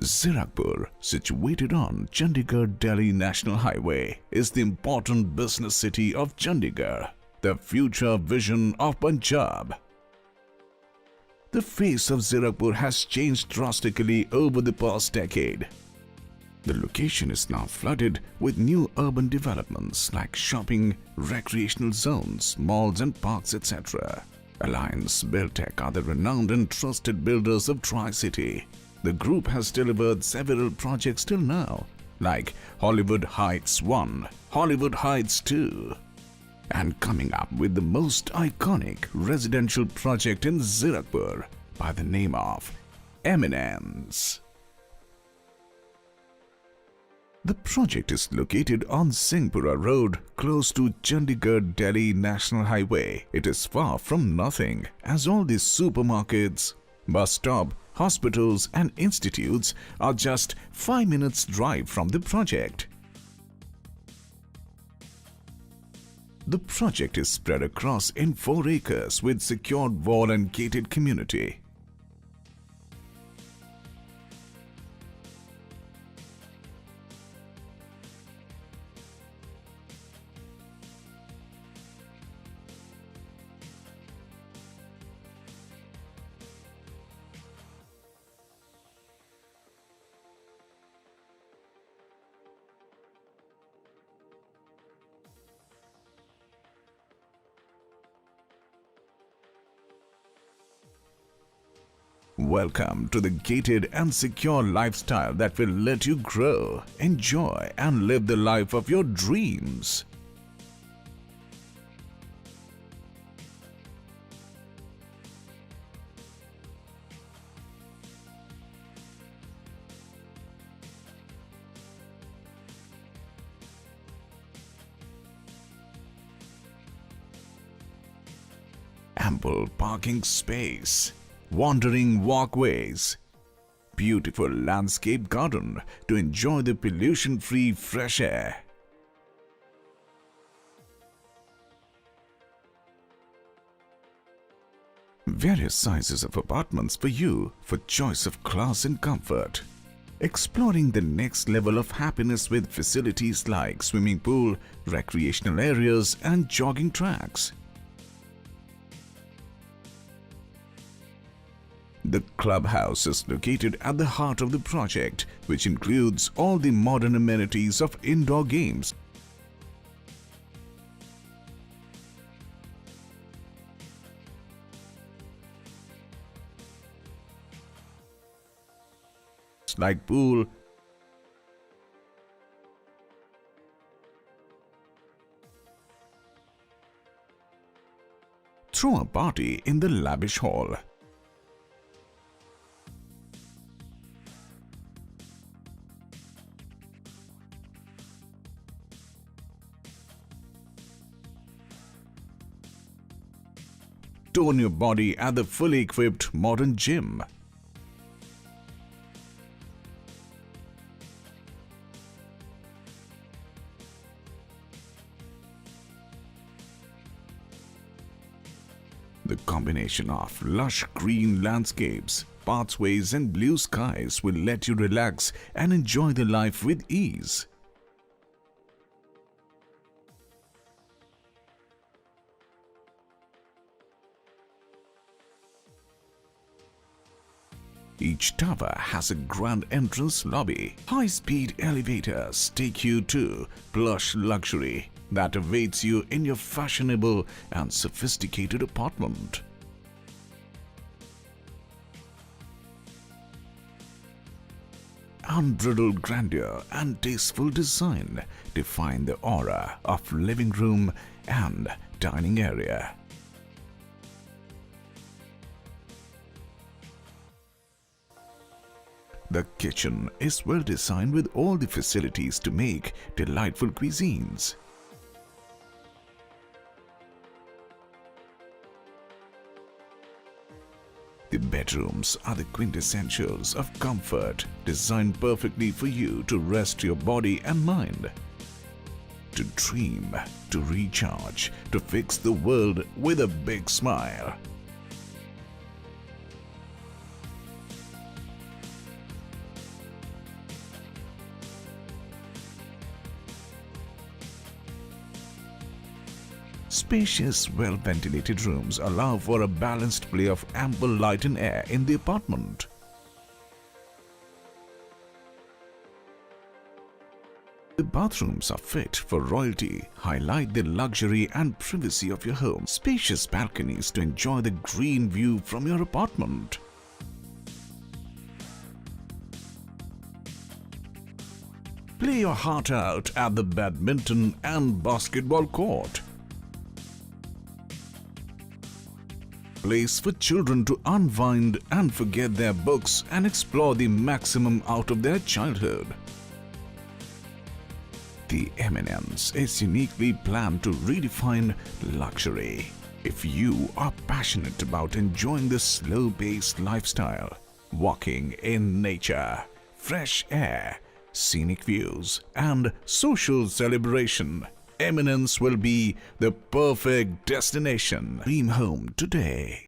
Zirakpur, situated on Chandigarh-Delhi National Highway, is the important business city of Chandigarh, the future vision of Punjab. The face of Zirakpur has changed drastically over the past decade. The location is now flooded with new urban developments like shopping, recreational zones, malls and parks, etc. Alliance Buildtech are the renowned and trusted builders of Tri-City. The group has delivered several projects till now, like Hollywood Heights 1, Hollywood Heights 2, and coming up with the most iconic residential project in Zirakpur by the name of Eminence. The project is located on Singhpura Road, close to Chandigarh-Delhi National Highway. It is far from nothing, as all these supermarkets, bus stop, hospitals and institutes are just 5 minutes drive from the project. The project is spread across in 4 acres with secured wall and gated community. Welcome to the gated and secure lifestyle that will let you grow, enjoy and live the life of your dreams. Ample parking space, wandering walkways, beautiful landscape garden to enjoy the pollution-free fresh air. Various sizes of apartments for you for choice of class and comfort. Exploring the next level of happiness with facilities like swimming pool, recreational areas and jogging tracks. The clubhouse is located at the heart of the project, which includes all the modern amenities of indoor games, like pool, throw a party in the lavish hall. Tone your body at the fully equipped modern gym. The combination of lush green landscapes, pathways and blue skies will let you relax and enjoy the life with ease. Each tower has a grand entrance lobby. High-speed elevators take you to plush luxury that awaits you in your fashionable and sophisticated apartment. Unbridled grandeur and tasteful design define the aura of living room and dining area. The kitchen is well designed with all the facilities to make delightful cuisines. The bedrooms are the quintessentials of comfort, designed perfectly for you to rest your body and mind, to dream, to recharge, to fix the world with a big smile. Spacious, well-ventilated rooms allow for a balanced play of ample light and air in the apartment. The bathrooms are fit for royalty, highlight the luxury and privacy of your home. Spacious balconies to enjoy the green view from your apartment. Play your heart out at the badminton and basketball court. Place for children to unwind and forget their books and explore the maximum out of their childhood. The Eminence is uniquely planned to redefine luxury. If you are passionate about enjoying the slow-paced lifestyle, walking in nature, fresh air, scenic views, and social celebration, Eminence will be the perfect destination. Dream home today.